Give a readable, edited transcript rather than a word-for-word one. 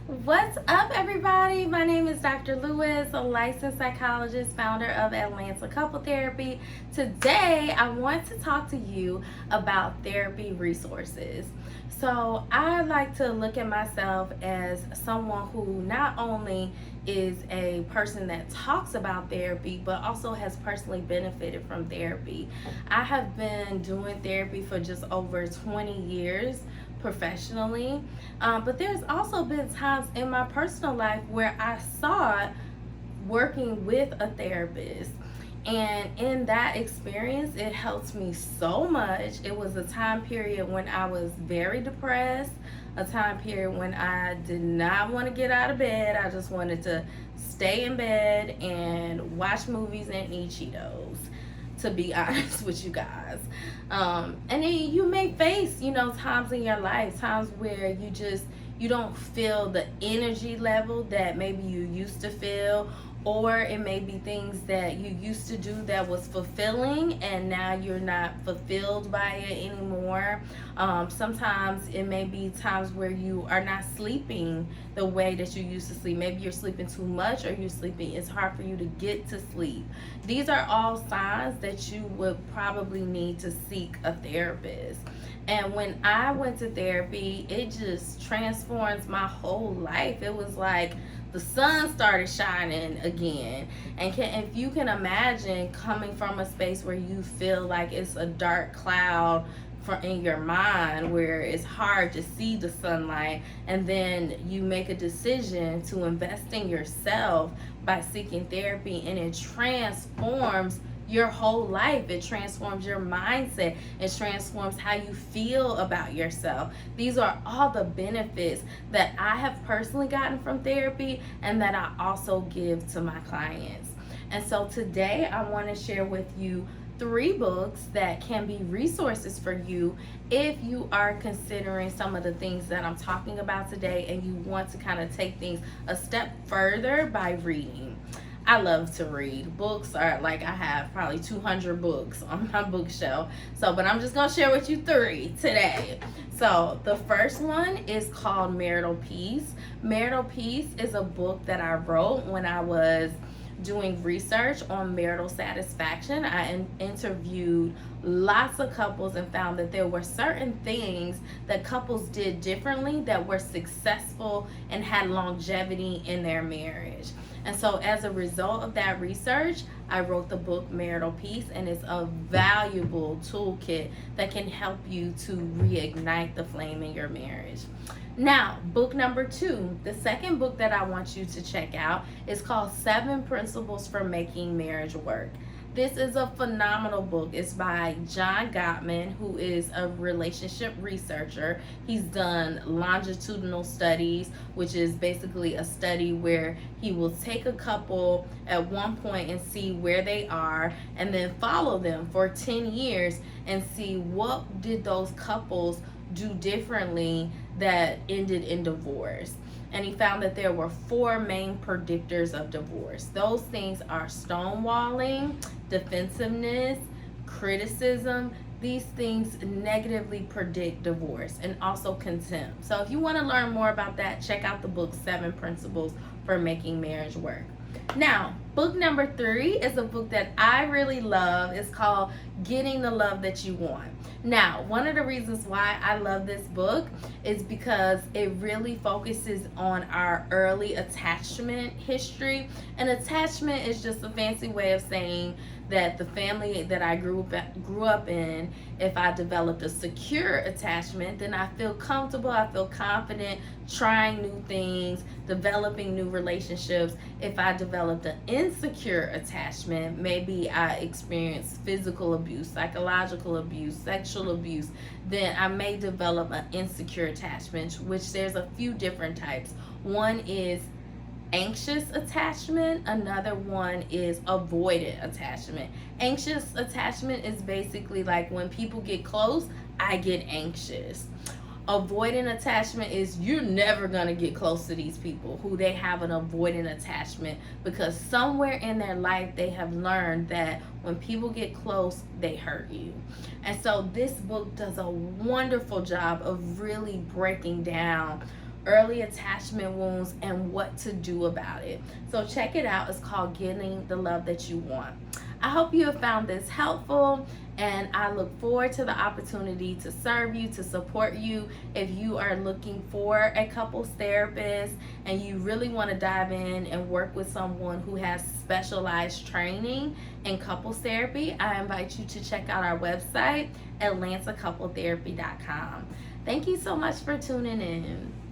What's up, everybody? My name is Dr. Lewis, a licensed psychologist, founder of Atlanta Couple Therapy. Today, I want to talk to you about therapy resources. So, I like to look at myself as someone who not only is a person that talks about therapy, but also has personally benefited from therapy. I have been doing therapy for just over 20 years professionally. But there's also been times in my personal life where I saw working with a therapist. And in that experience, it helped me so much. It was a time period when I was very depressed, a time period when I did not want to get out of bed. I just wanted to stay in bed and watch movies and eat Cheetos, to be honest with you guys. And then you may face, times in your life, times where you don't feel the energy level that maybe you used to feel, or it may be things that you used to do that was fulfilling and now you're not fulfilled by it anymore. Sometimes it may be times where you are not sleeping the way that you used to sleep. Maybe you're sleeping too much, or it's hard for you to get to sleep. These are all signs that you would probably need to seek a therapist. And when I went to therapy, it just transforms my whole life. It was like the sun started shining again. And if you can imagine coming from a space where you feel like it's a dark cloud in your mind, where it's hard to see the sunlight, and then you make a decision to invest in yourself by seeking therapy, and it transforms your whole life. It transforms your mindset. It transforms how you feel about yourself. These are all the benefits that I have personally gotten from therapy and that I also give to my clients. And so today I want to share with you 3 books that can be resources for you if you are considering some of the things that I'm talking about today and you want to kind of take things a step further by reading. I love to read. Books are like, I have probably 200 books on my bookshelf. But I'm just going to share with you 3 today. So the first one is called Marital Peace. Marital Peace is a book that I wrote when I was doing research on marital satisfaction. I interviewed lots of couples and found that there were certain things that couples did differently that were successful and had longevity in their marriage. And so as a result of that research, I wrote the book Marital Peace, and it's a valuable toolkit that can help you to reignite the flame in your marriage. Now, book number 2, the second book that I want you to check out is called 7 Principles for Making Marriage Work. This is a phenomenal book. It's by John Gottman, who is a relationship researcher. He's done longitudinal studies, which is basically a study where he will take a couple at one point and see where they are, and then follow them for 10 years and see what did those couples do differently that ended in divorce. And he found that there were 4 main predictors of divorce. Those things are stonewalling, defensiveness, criticism. These things negatively predict divorce, and also contempt. So if you want to learn more about that, check out the book 7 Principles for Making Marriage Work. Now, book number 3 is a book that I really love. It's called Getting the Love That You Want. Now, one of the reasons why I love this book is because it really focuses on our early attachment history. And attachment is just a fancy way of saying that the family that I grew up in, if I developed a secure attachment, then I feel comfortable, I feel confident trying new things, developing new relationships. If I developed an insecure attachment, maybe I experienced physical abuse, psychological abuse, sexual abuse, then I may develop an insecure attachment, which there's a few different types. One is anxious attachment. Another one is avoidant attachment. Anxious attachment is basically like when people get close, I get anxious. Avoidant attachment is you're never going to get close to these people who they have an avoidant attachment, because somewhere in their life they have learned that when people get close, they hurt you. And so this book does a wonderful job of really breaking down early attachment wounds, and what to do about it. So check it out. It's called Getting the Love That You Want. I hope you have found this helpful, and I look forward to the opportunity to serve you, to support you. If you are looking for a couples therapist and you really want to dive in and work with someone who has specialized training in couples therapy, I invite you to check out our website, atlantacoupletherapy.com. Thank you so much for tuning in.